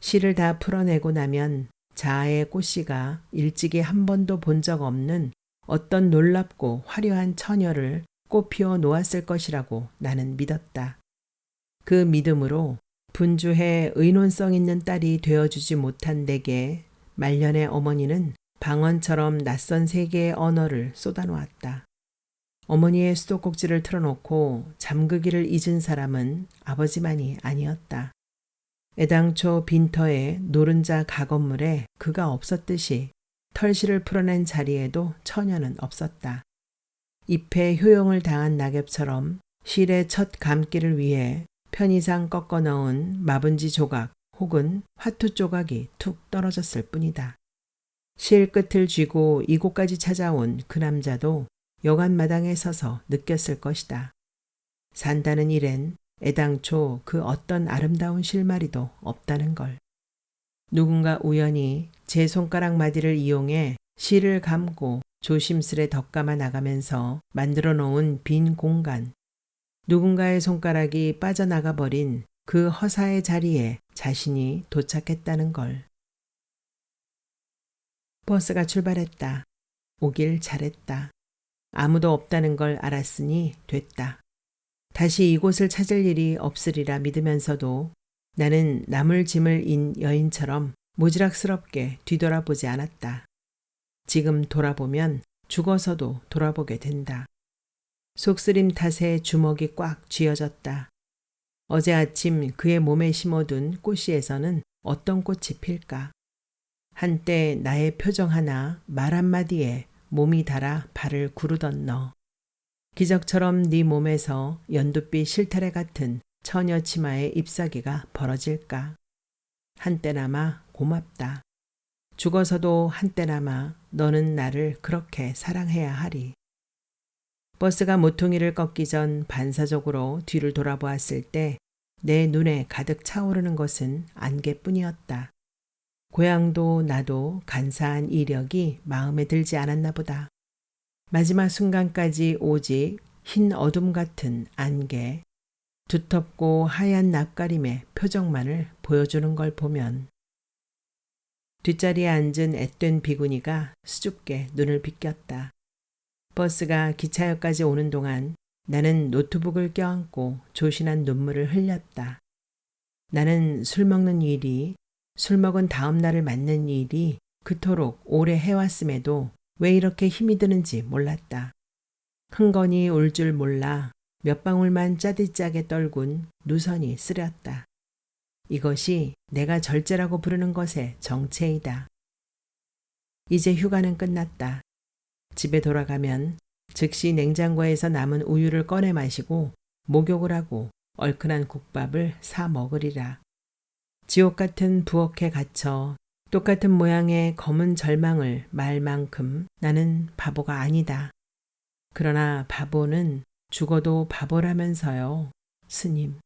실을 다 풀어내고 나면 자아의 꽃씨가 일찍이 한 번도 본 적 없는 어떤 놀랍고 화려한 처녀를 꽃피워 놓았을 것이라고 나는 믿었다. 그 믿음으로 분주해 의논성 있는 딸이 되어주지 못한 내게 말년의 어머니는 방언처럼 낯선 세계의 언어를 쏟아놓았다. 어머니의 수도꼭지를 틀어놓고 잠그기를 잊은 사람은 아버지만이 아니었다. 애당초 빈터에 노른자 가건물에 그가 없었듯이 털실을 풀어낸 자리에도 처녀는 없었다. 잎에 효용을 당한 낙엽처럼 실의 첫 감기를 위해 편의상 꺾어 넣은 마분지 조각 혹은 화투 조각이 툭 떨어졌을 뿐이다. 실 끝을 쥐고 이곳까지 찾아온 그 남자도 여관마당에 서서 느꼈을 것이다. 산다는 일엔 애당초 그 어떤 아름다운 실마리도 없다는 걸. 누군가 우연히 제 손가락 마디를 이용해 실을 감고 조심스레 덧감아 나가면서 만들어 놓은 빈 공간, 누군가의 손가락이 빠져나가 버린 그 허사의 자리에 자신이 도착했다는 걸. 버스가 출발했다. 오길 잘했다. 아무도 없다는 걸 알았으니 됐다. 다시 이곳을 찾을 일이 없으리라 믿으면서도 나는 나물 짐을 인 여인처럼 모지락스럽게 뒤돌아보지 않았다. 지금 돌아보면 죽어서도 돌아보게 된다. 속쓰림 탓에 주먹이 꽉 쥐어졌다. 어제 아침 그의 몸에 심어둔 꽃씨에서는 어떤 꽃이 필까? 한때 나의 표정 하나, 말 한마디에 몸이 달아 발을 구르던 너. 기적처럼 네 몸에서 연두빛 실타래 같은 처녀 치마의 잎사귀가 벌어질까? 한때나마 고맙다. 죽어서도 한때나마 너는 나를 그렇게 사랑해야 하리. 버스가 모퉁이를 꺾기 전 반사적으로 뒤를 돌아보았을 때 내 눈에 가득 차오르는 것은 안개뿐이었다. 고향도 나도 간사한 이력이 마음에 들지 않았나 보다. 마지막 순간까지 오직 흰 어둠 같은 안개, 두텁고 하얀 낯가림의 표정만을 보여주는 걸 보면 뒷자리에 앉은 앳된 비구니가 수줍게 눈을 비꼈다. 버스가 기차역까지 오는 동안 나는 노트북을 껴안고 조신한 눈물을 흘렸다. 나는 술 먹는 일이, 술 먹은 다음 날을 맞는 일이 그토록 오래 해왔음에도 왜 이렇게 힘이 드는지 몰랐다. 흥건히 울 줄 몰라 몇 방울만 짜디짜게 떨군 누선이 쓰렸다. 이것이 내가 절제라고 부르는 것의 정체이다. 이제 휴가는 끝났다. 집에 돌아가면 즉시 냉장고에서 남은 우유를 꺼내 마시고 목욕을 하고 얼큰한 국밥을 사 먹으리라. 지옥 같은 부엌에 갇혀 똑같은 모양의 검은 절망을 말 만큼 나는 바보가 아니다. 그러나 바보는 죽어도 바보라면서요, 스님.